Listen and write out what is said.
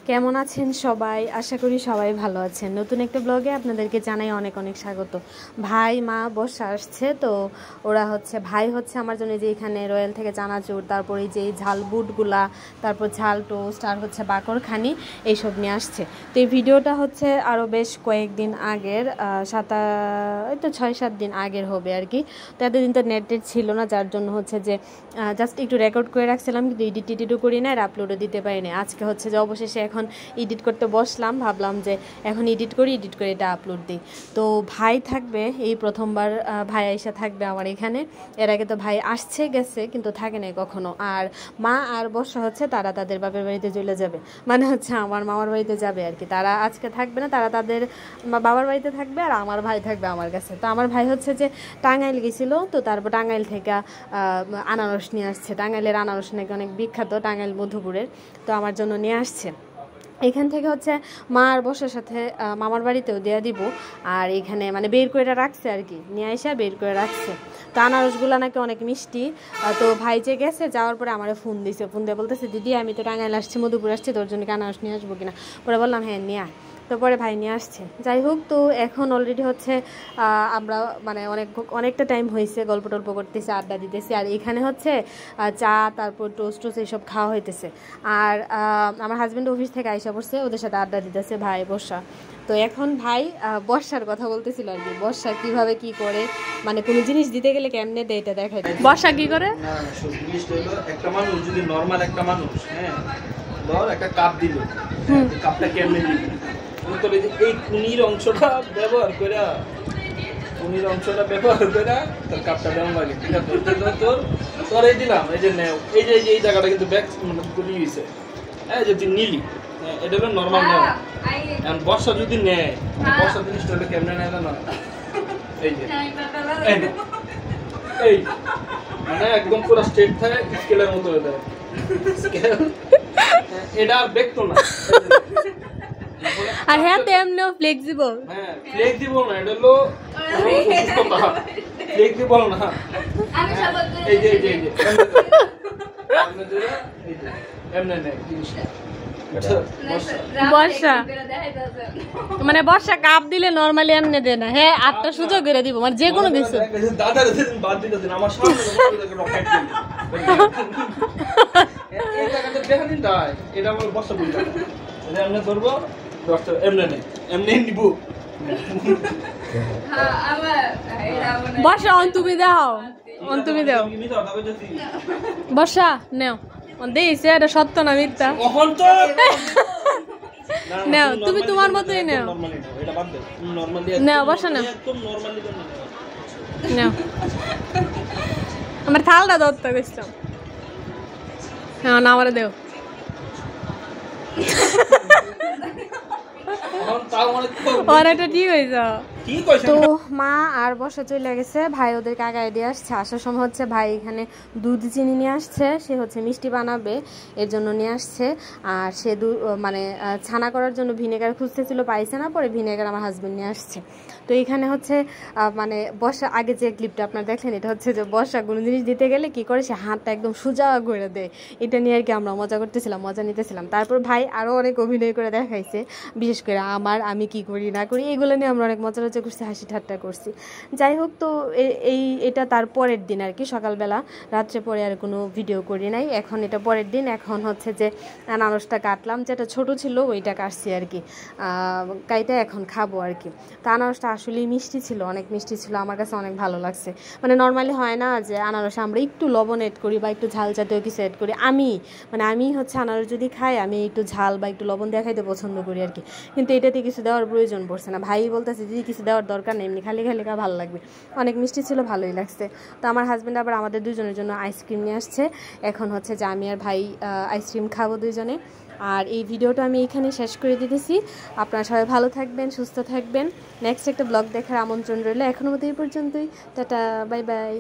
কেমন আছেন সবাই? আশা করি সবাই ভালো আছেন। নতুন একটা ব্লগে আপনাদেরকে জানাই অনেক অনেক স্বাগত। ভাই মা বসে আসছে, তো ওরা ভাই আমার জন্য যে এখানে রয়্যাল থেকে চানাচুর, তারপরে যে ঝাল বুটগুলা, তারপর ঝাল টোস্ট আর বাকরখানি এইসব নিয়ে আসছে। তো এই ভিডিওটা আরও বেশ কয়েকদিন আগের, 6-7 দিন আগের হবে আর কি। তো এতদিন তো নেটের ছিল না, যার জন্য যে জাস্ট একটু রেকর্ড করে রাখছিলাম, কিন্তু এডিটও করি না আর আপলোডও দিতে পারিনি। আজকে যে অবশেষে এখন এডিট করতে বসলাম, ভাবলাম যে এখন এডিট করে এটা আপলোড দিই। তো ভাই থাকবে, এই প্রথমবার ভাই আইসা থাকবে আমার এখানে। এর আগে তো ভাই আসছে গেছে, কিন্তু থাকে নাই কখনো। আর মা আর বর্ষা তারা তাদের বাপের বাড়িতে চলে যাবে, মানে আমার মামার বাড়িতে যাবে আর কি। তারা আজকে থাকবে না, তারা তাদের বাবার বাড়িতে থাকবে, আর আমার ভাই থাকবে আমার কাছে। তো আমার ভাই যে টাঙ্গাইল গেছিল, তো তারপর টাঙ্গাইল থেকে আনারস নিয়ে আসছে। টাঙ্গাইলের আনারস নাকি অনেক বিখ্যাত, টাঙ্গাইল মধুপুরের। তো আমার জন্য নিয়ে আসছে। এখান থেকে মা আর বসার সাথে মামার বাড়িতেও দেওয়া দিব। আর এখানে মানে বের করে রাখছে আর কি, নিয়ে আসা বের করে রাখছে। তো আনারসগুলো নাকি অনেক মিষ্টি। তো ভাই যে গেছে, যাওয়ার পরে আমার ফোন দিয়ে বলতেছে, দিদি আমি তো টাঙ্গাইল আসছি, মধুপুর আসছি, তোর জন্য কি আনারস নিয়ে আসবো কিনা। পরে বললাম হ্যাঁ নিয়ে আয়। তো পরে ভাই নিয়ে আসছে। যাই হোক, তো এখন অলরেডি আমরা মানে অনেকটা টাইম হয়েছে, গল্প টল্প করতেছি, আড্ডা দিতেছি। আর এখানে চা, তারপর টোস্ট এইসব খাওয়া হইতেছে। আর আমার হাজব্যান্ড অফিস থেকে আইসা পড়ছে, ওদের সাথে আড্ডা দিতেছে ভাই বর্ষা। তো এখন ভাই বর্ষার কথা বলতেছিল আর কি, বর্ষা কিভাবে কি করে, মানে কোনো জিনিস দিতে গেলে কেমনে দেয় এটা দেখাই। বর্ষা কি করে না, জিনিসটা হলো একটা মানুষ যদি নরমাল একটা মানুষ, হ্যাঁ ধর একটা কাপ দিল, কাপটা কেমনে দিল, তবে এই কুনির অংশটা ব্যবহার করে তোর কাপটা দেওয়া লাগে, ঠিক আছে? তোর এই দিলাম, এই যে নেও, এই জায়গাটা কিন্তু ব্যাক মানে কুনি হয়েছে, হ্যাঁ যে তুই নিলি, এটা হলো নর্মাল নেও। এখন বর্ষা যদি নেয়, বর্ষা জিনিসটা হলো কেমনে নেয় জানো? এই যে এই মানে একদম পুরো স্ট্রেট থাকে, স্কেলের মতো হয়ে যায় স্কেল। এটা আর দেখতো না। আর হ্যাঁ তেমনিও ফ্লেক্সিবল, হ্যাঁ ফ্লেক্সিবল না, এটা হলো ফ্লেক্সিবল না। এই যে এমনে নেই জিনিসটা। বর্ষা মানে বর্ষা কাপ দিলে নরমালি এমনি দেয় না, হ্যাঁ আটটা সুযোগ করে দিব, মানে যে কোনো কিছু। দাদার বাদ দিতে দিন আমার সামনে রকেট দিন এই জায়গাটা দেখা দিন তাই, এটা আমার বর্ষা বুঝা এটা এমনি ধরবো, ডক্টর এমনি নেই, এমনি নিব। বর্ষা তুমি দাও, তুমি দাও বর্ষা নেও, দিয়েছে এটা সত্য না মিথ্যা। নাও তুমি তোমার মতোই নাও, নাও বর্ষা নাও, নাও। আমার থালটা ধরতে গেছিলাম, হ্যাঁ না আমার দেও। ঠিক হয়েছে। তো মা আর বসে চলে গেছে, ভাই ওদেরকে আগায় দিয়ে আসছে। আসার সময় ভাই এখানে দুধ চিনি নিয়ে আসছে, সে মিষ্টি বানাবে এর জন্য নিয়ে আসছে। আর সে মানে ছানা করার জন্য ভিনেগার খুঁজতেছিল, পাইছে না, পরে ভিনেগার আমার হাজবেন্ড নিয়ে আসছে। তো এখানে মানে বর্ষা আগে যে ক্লিপটা আপনারা দেখলেন, এটা যে বর্ষা কোনো জিনিস দিতে গেলে কি করে, সে হাতটা একদম সোজা করে দেয়। এটা নিয়ে আর কি আমরা মজা করতেছিলাম, মজা নিতেছিলাম। তারপর ভাই আরও অনেক অভিনয় করে দেখাইছে, বিশেষ করে আমি কি করি না করি এগুলো নিয়ে আমরা অনেক মজা করছি, হাসি ঠাট্টা করছি। যাই হোক, তো এটা তার পরের দিন আর কি, সকালবেলা, রাত্রে পরে আর কোনো ভিডিও করি নাই। এখন এটা পরের দিন, এখন যে আনারসটা কাটলাম, যেটা ছোট ছিল ওইটা কাটছি আর কি, কাইটা এখন খাবো আর কি। তো আনারসটা আসলেই মিষ্টি ছিল, অনেক মিষ্টি ছিল, আমার কাছে অনেক ভালো লাগছে। মানে নর্মালি হয় না যে আনারসে আমরা একটু লবণ এড করি বা একটু ঝাল জাতীয় কিছু এড করি। আমি আনারস যদি খাই, আমি একটু ঝাল বা একটু লবণ দিয়ে খাইতে পছন্দ করি আর কি। কিন্তু এটাতে কিছু দেওয়ার প্রয়োজন পড়ছে না। ভাই বলতেছে যদি কিছু দেওয়ার দরকার নেই, এমনি খালি খা ভালো লাগবে। অনেক মিষ্টি ছিল, ভালোই লাগছে। তো আমার হাজব্যান্ড আবার আমাদের দুজনের জন্য আইসক্রিম নিয়ে আসছে। এখন যে আমি আর ভাই আইসক্রিম খাবো দুজনে। আর এই ভিডিওটা আমি এখানে শেষ করে দিতেছি। আপনারা সবাই ভালো থাকবেন, সুস্থ থাকবেন। নেক্সট একটা ব্লগ দেখার আমন্ত্রণ রইল। এখনো মতো এই পর্যন্তই। Tata, bye bye.